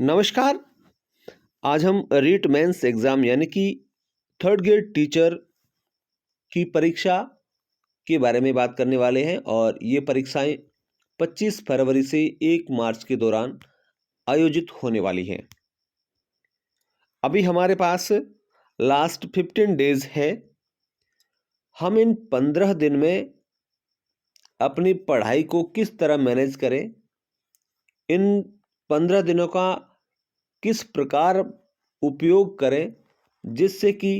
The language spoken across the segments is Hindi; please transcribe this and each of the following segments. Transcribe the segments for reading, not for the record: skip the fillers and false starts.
नमस्कार। आज हम रीट मेंस एग्ज़ाम यानी कि थर्ड ग्रेड टीचर की परीक्षा के बारे में बात करने वाले हैं और ये परीक्षाएं 25 फरवरी से 1 मार्च के दौरान आयोजित होने वाली हैं। अभी हमारे पास लास्ट 15 डेज़ है। हम इन 15 दिन में अपनी पढ़ाई को किस तरह मैनेज करें, इन 15 दिनों का किस प्रकार उपयोग करें जिससे कि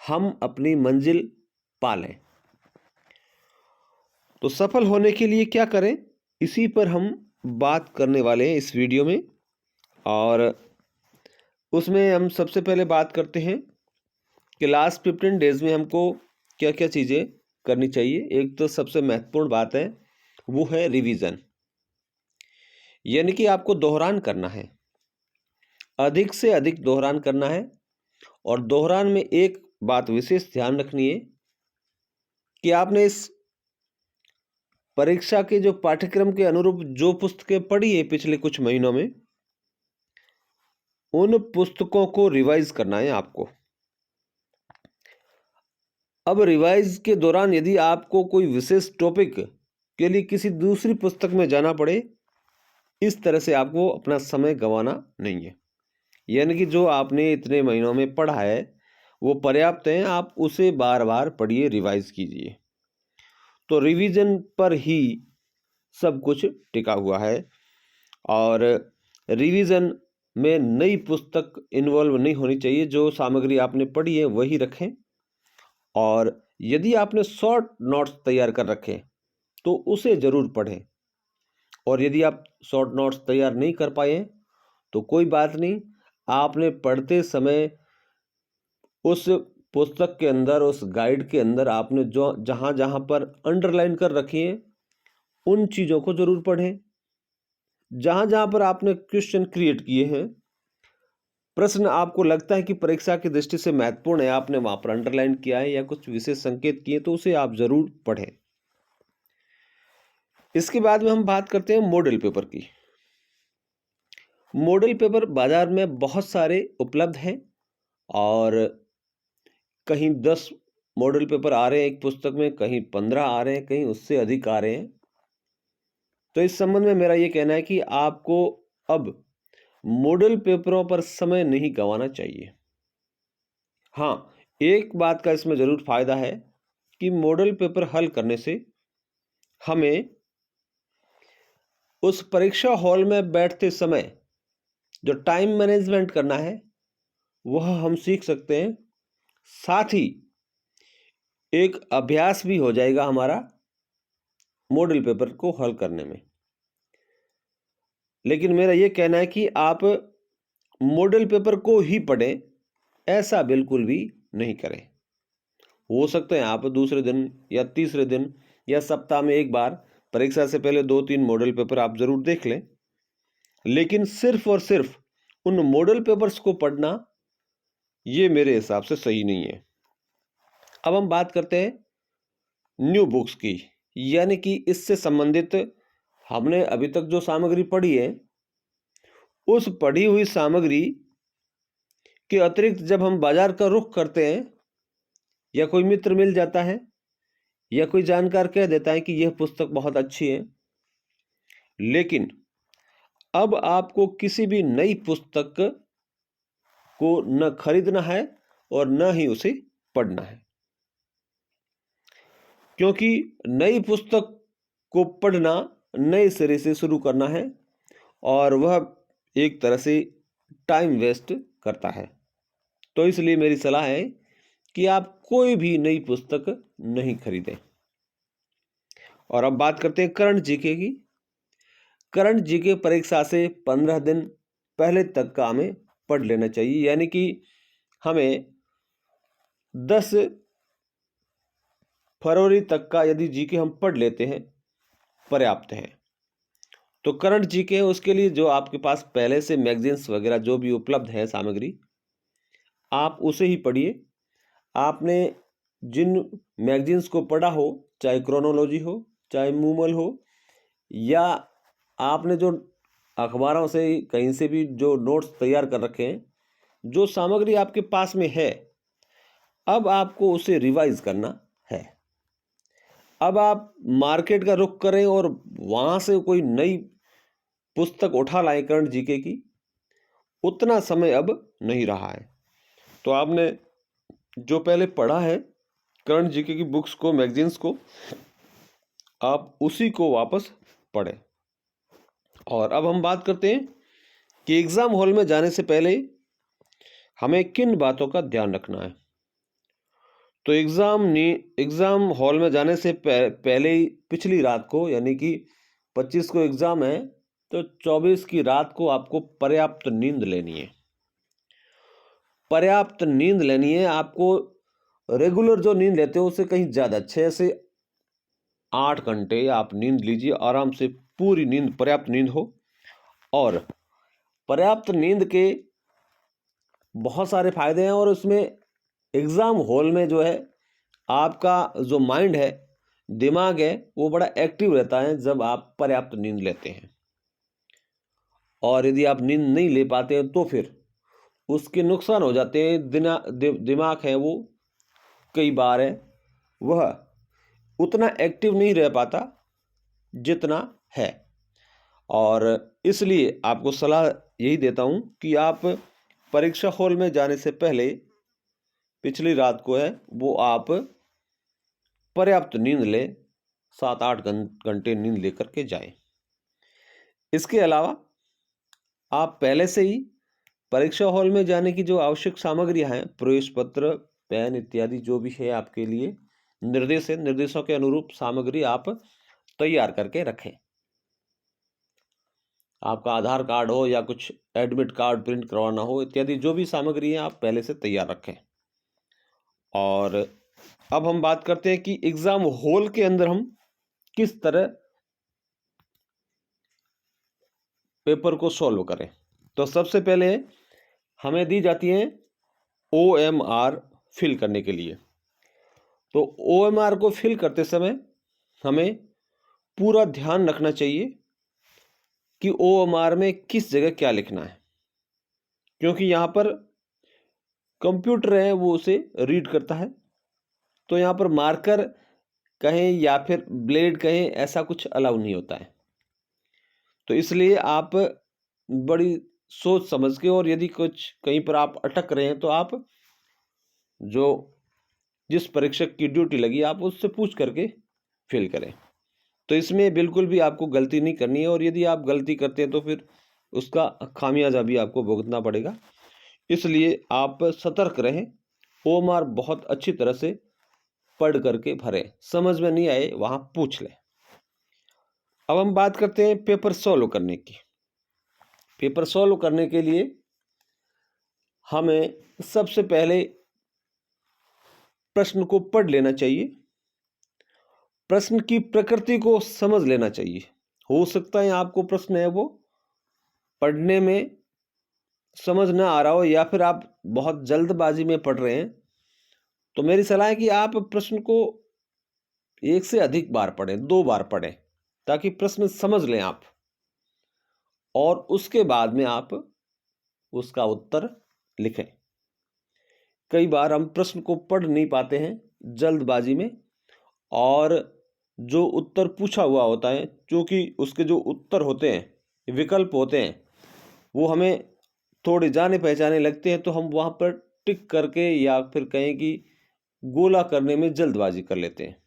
हम अपनी मंजिल पा लें। तो सफल होने के लिए क्या करें, इसी पर हम बात करने वाले हैं इस वीडियो में। और उसमें हम सबसे पहले बात करते हैं कि लास्ट 15 डेज़ में हमको क्या क्या चीज़ें करनी चाहिए। एक तो सबसे महत्वपूर्ण बात है, वो है रिवीजन, यानी कि आपको दोहरान करना है, अधिक से अधिक दोहरान करना है। और दोहरान में एक बात विशेष ध्यान रखनी है कि आपने इस परीक्षा के जो पाठ्यक्रम के अनुरूप जो पुस्तकें पढ़ी है पिछले कुछ महीनों में, उन पुस्तकों को रिवाइज करना है आपको। अब रिवाइज के दौरान यदि आपको कोई विशेष टॉपिक के लिए किसी दूसरी पुस्तक में जाना पड़े, इस तरह से आपको अपना समय गंवाना नहीं है। यानी कि जो आपने इतने महीनों में पढ़ा है वो पर्याप्त है, आप उसे बार बार पढ़िए, रिवाइज कीजिए। तो रिवीजन पर ही सब कुछ टिका हुआ है। और रिवीजन में नई पुस्तक इन्वॉल्व नहीं होनी चाहिए। जो सामग्री आपने पढ़ी है वही रखें। और यदि आपने शॉर्ट नोट्स तैयार कर रखे तो उसे ज़रूर पढ़ें। और यदि आप शॉर्ट नोट्स तैयार नहीं कर पाए हैं तो कोई बात नहीं, आपने पढ़ते समय उस पुस्तक के अंदर, उस गाइड के अंदर आपने जो जहाँ जहाँ पर अंडरलाइन कर रखी हैं उन चीज़ों को ज़रूर पढ़ें। जहाँ जहाँ पर आपने क्वेश्चन क्रिएट किए हैं, प्रश्न आपको लगता है कि परीक्षा की दृष्टि से महत्वपूर्ण है, आपने वहाँ पर अंडरलाइन किया है या कुछ विशेष संकेत किए, तो उसे आप ज़रूर पढ़ें। इसके बाद में हम बात करते हैं मॉडल पेपर की। मॉडल पेपर बाजार में बहुत सारे उपलब्ध हैं और कहीं 10 मॉडल पेपर आ रहे हैं एक पुस्तक में, कहीं 15 आ रहे हैं, कहीं उससे अधिक आ रहे हैं। तो इस संबंध में मेरा ये कहना है कि आपको अब मॉडल पेपरों पर समय नहीं गंवाना चाहिए। हाँ, एक बात का इसमें ज़रूर फ़ायदा है कि मॉडल पेपर हल करने से हमें उस परीक्षा हॉल में बैठते समय जो टाइम मैनेजमेंट करना है वह हम सीख सकते हैं। साथ ही एक अभ्यास भी हो जाएगा हमारा मॉडल पेपर को हल करने में। लेकिन मेरा ये कहना है कि आप मॉडल पेपर को ही पढ़ें, ऐसा बिल्कुल भी नहीं करें। हो सकता है आप दूसरे दिन या तीसरे दिन या सप्ताह में एक बार परीक्षा से पहले 2-3 मॉडल पेपर आप ज़रूर देख लें, लेकिन सिर्फ और सिर्फ उन मॉडल पेपर्स को पढ़ना ये मेरे हिसाब से सही नहीं है। अब हम बात करते हैं न्यू बुक्स की, यानी कि इससे संबंधित हमने अभी तक जो सामग्री पढ़ी है, उस पढ़ी हुई सामग्री के अतिरिक्त जब हम बाजार का रुख करते हैं या कोई मित्र मिल जाता है या कोई जानकार कह देता है कि यह पुस्तक बहुत अच्छी है, लेकिन अब आपको किसी भी नई पुस्तक को न खरीदना है और न ही उसे पढ़ना है, क्योंकि नई पुस्तक को पढ़ना नए सिरे से शुरू करना है और वह एक तरह से टाइम वेस्ट करता है। तो इसलिए मेरी सलाह है कि आप कोई भी नई पुस्तक नहीं खरीदें। और अब बात करते हैं करंट जीके की। करंट जीके परीक्षा से 15 दिन पहले तक का हमें पढ़ लेना चाहिए, यानी कि हमें 10 फरवरी तक का यदि जीके हम पढ़ लेते हैं पर्याप्त है। तो करंट जीके है, उसके लिए जो आपके पास पहले से मैगजीन्स वगैरह जो भी उपलब्ध है सामग्री, आप उसे ही पढ़िए। आपने जिन मैगजीन्स को पढ़ा हो, चाहे क्रोनोलॉजी हो, चाहे मूमल हो, या आपने जो अखबारों से कहीं से भी जो नोट्स तैयार कर रखे हैं, जो सामग्री आपके पास में है, अब आपको उसे रिवाइज करना है। अब आप मार्केट का रुख करें और वहाँ से कोई नई पुस्तक उठा लाएं करंट जीके की, उतना समय अब नहीं रहा है। तो आपने जो पहले पढ़ा है करंट जीके की बुक्स को, मैगजीन्स को, आप उसी को वापस पढ़ें। और अब हम बात करते हैं कि एग्ज़ाम हॉल में जाने से पहले हमें किन बातों का ध्यान रखना है। तो एग्ज़ाम हॉल में जाने से पहले ही पिछली रात को, यानी कि 25 को एग्ज़ाम है, तो 24 की रात को आपको पर्याप्त नींद लेनी है। पर्याप्त नींद लेनी है आपको। रेगुलर जो नींद लेते हो उससे कहीं ज़्यादा, 6 से 8 घंटे आप नींद लीजिए आराम से, पूरी नींद, पर्याप्त नींद हो। और पर्याप्त नींद के बहुत सारे फायदे हैं, और उसमें एग्ज़ाम हॉल में जो है आपका जो माइंड है, दिमाग है, वो बड़ा एक्टिव रहता है जब आप पर्याप्त नींद लेते हैं। और यदि आप नींद नहीं ले पाते हैं तो फिर उसके नुकसान हो जाते हैं। दिमाग है वो कई बार है वह उतना एक्टिव नहीं रह पाता जितना है। और इसलिए आपको सलाह यही देता हूँ कि आप परीक्षा हॉल में जाने से पहले पिछली रात को है वो आप पर्याप्त नींद लें, 7-8 घंटे नींद लेकर के जाएं। इसके अलावा आप पहले से ही परीक्षा हॉल में जाने की जो आवश्यक सामग्रियां हैं, प्रवेश पत्र, पेन इत्यादि जो भी है आपके लिए निर्देश है, निर्देशों के अनुरूप सामग्री आप तैयार करके रखें। आपका आधार कार्ड हो या कुछ एडमिट कार्ड प्रिंट करवाना हो इत्यादि जो भी सामग्री है आप पहले से तैयार रखें। और अब हम बात करते हैं कि एग्ज़ाम हॉल के अंदर हम किस तरह पेपर को सॉल्व करें। तो सबसे पहले हमें दी जाती है OMR फिल करने के लिए। तो OMR को फिल करते समय हमें पूरा ध्यान रखना चाहिए कि OMR में किस जगह क्या लिखना है, क्योंकि यहाँ पर कंप्यूटर है वो उसे रीड करता है। तो यहाँ पर मार्कर कहें या फिर ब्लेड कहें, ऐसा कुछ अलाउ नहीं होता है। तो इसलिए आप बड़ी सोच समझ के, और यदि कुछ कहीं पर आप अटक रहे हैं तो आप जो जिस परीक्षक की ड्यूटी लगी आप उससे पूछ करके फिल करें। तो इसमें बिल्कुल भी आपको गलती नहीं करनी है, और यदि आप गलती करते हैं तो फिर उसका खामियाजा भी आपको भुगतना पड़ेगा। इसलिए आप सतर्क रहें, OMR बहुत अच्छी तरह से पढ़ करके भरें, समझ में नहीं आए वहाँ पूछ लें। अब हम बात करते हैं पेपर सॉल्व करने की। पेपर सॉल्व करने के लिए हमें सबसे पहले प्रश्न को पढ़ लेना चाहिए, प्रश्न की प्रकृति को समझ लेना चाहिए। हो सकता है आपको प्रश्न है वो पढ़ने में समझ ना आ रहा हो, या फिर आप बहुत जल्दबाजी में पढ़ रहे हैं। तो मेरी सलाह है कि आप प्रश्न को 1 से अधिक बार पढ़ें, 2 बार पढ़ें, ताकि प्रश्न समझ लें आप, और उसके बाद में आप उसका उत्तर लिखें। कई बार हम प्रश्न को पढ़ नहीं पाते हैं जल्दबाजी में, और जो उत्तर पूछा हुआ होता है, क्योंकि उसके जो उत्तर होते हैं, विकल्प होते हैं, वो हमें थोड़े जाने पहचाने लगते हैं, तो हम वहाँ पर टिक करके या फिर कहें कि गोला करने में जल्दबाजी कर लेते हैं।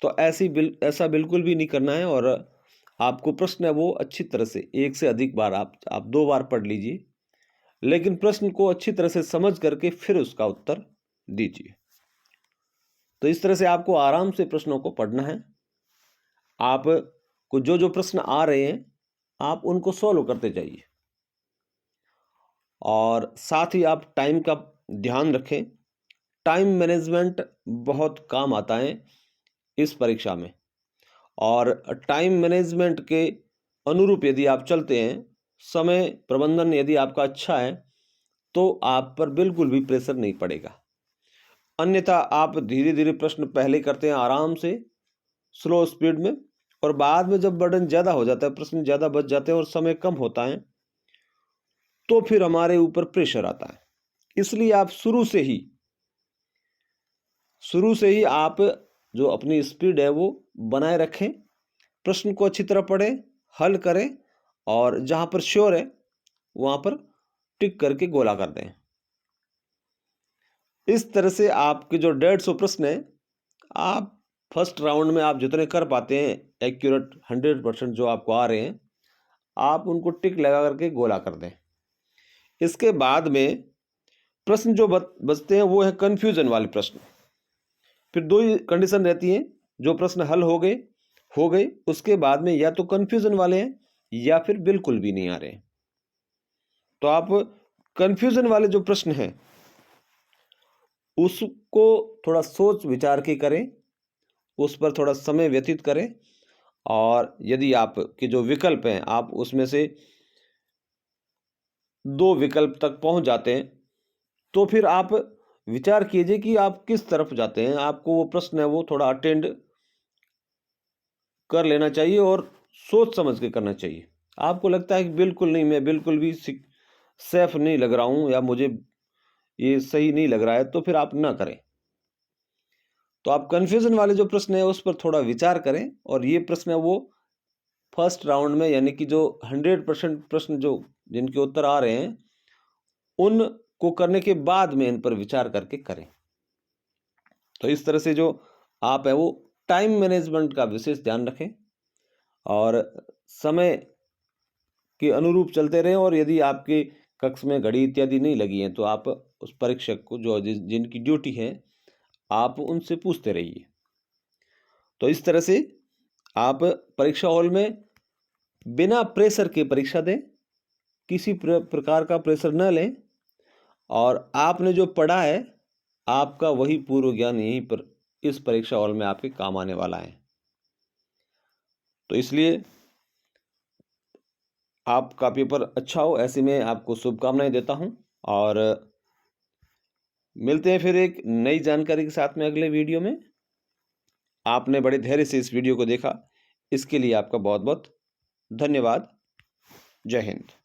तो ऐसा बिल्कुल भी नहीं करना है। और आपको प्रश्न है वो अच्छी तरह से 1 से अधिक बार आप 2 बार पढ़ लीजिए, लेकिन प्रश्न को अच्छी तरह से समझ करके फिर उसका उत्तर दीजिए। तो इस तरह से आपको आराम से प्रश्नों को पढ़ना है। आपको जो जो प्रश्न आ रहे हैं आप उनको सॉल्व करते जाइए, और साथ ही आप टाइम का ध्यान रखें। टाइम मैनेजमेंट बहुत काम आता है इस परीक्षा में, और टाइम मैनेजमेंट के अनुरूप यदि आप चलते हैं, समय प्रबंधन यदि आपका अच्छा है, तो आप पर बिल्कुल भी प्रेशर नहीं पड़ेगा। अन्यथा आप धीरे धीरे प्रश्न पहले करते हैं आराम से, स्लो स्पीड में, और बाद में जब बर्डन ज़्यादा हो जाता है, प्रश्न ज़्यादा बच जाते हैं और समय कम होता है, तो फिर हमारे ऊपर प्रेशर आता है। इसलिए आप शुरू से ही आप जो अपनी स्पीड है वो बनाए रखें, प्रश्न को अच्छी तरह पढ़ें, हल करें और जहाँ पर श्योर है वहाँ पर टिक करके गोला कर दें। इस तरह से आपके जो 150 प्रश्न हैं, आप फर्स्ट राउंड में आप जितने कर पाते हैं एक्यूरेट 100% जो आपको आ रहे हैं, आप उनको टिक लगा करके गोला कर दें। इसके बाद में प्रश्न जो बचते हैं वो है कन्फ्यूजन वाले प्रश्न। फिर दो ही कंडीशन रहती हैं, जो प्रश्न हल हो गए उसके बाद में या तो कन्फ्यूजन वाले हैं या फिर बिल्कुल भी नहीं आ रहे हैं। तो आप कन्फ्यूजन वाले जो प्रश्न हैं उसको थोड़ा सोच विचार के करें, उस पर थोड़ा समय व्यतीत करें और यदि आपके जो विकल्प हैं आप उसमें से 2 विकल्प तक पहुंच जाते हैं, तो फिर आप विचार कीजिए कि आप किस तरफ जाते हैं। आपको वो प्रश्न है वो थोड़ा अटेंड कर लेना चाहिए और सोच समझ के करना चाहिए। आपको लगता है कि बिल्कुल नहीं, मैं बिल्कुल भी सेफ नहीं लग रहा हूँ या मुझे ये सही नहीं लग रहा है, तो फिर आप ना करें। तो आप कन्फ्यूजन वाले जो प्रश्न है उस पर थोड़ा विचार करें और ये प्रश्न है वो फर्स्ट राउंड में यानी कि जो 100% प्रश्न जो जिनके उत्तर आ रहे हैं उनको करने के बाद में इन पर विचार करके करें। तो इस तरह से जो आप है वो टाइम मैनेजमेंट का विशेष ध्यान रखें और समय के अनुरूप चलते रहें। और यदि आपके कक्ष में घड़ी इत्यादि नहीं लगी है तो आप उस परीक्षक को जो जिनकी ड्यूटी है आप उनसे पूछते रहिए। तो इस तरह से आप परीक्षा हॉल में बिना प्रेशर के परीक्षा दें, किसी प्रकार का प्रेशर न लें और आपने जो पढ़ा है आपका वही पूर्व ज्ञान यहीं पर इस परीक्षा हॉल में आपके काम आने वाला है। तो इसलिए आपका पेपर अच्छा हो, ऐसे में आपको शुभकामनाएं देता हूं और मिलते हैं फिर एक नई जानकारी के साथ में अगले वीडियो में। आपने बड़े धैर्य से इस वीडियो को देखा, इसके लिए आपका बहुत बहुत धन्यवाद। जय हिंद।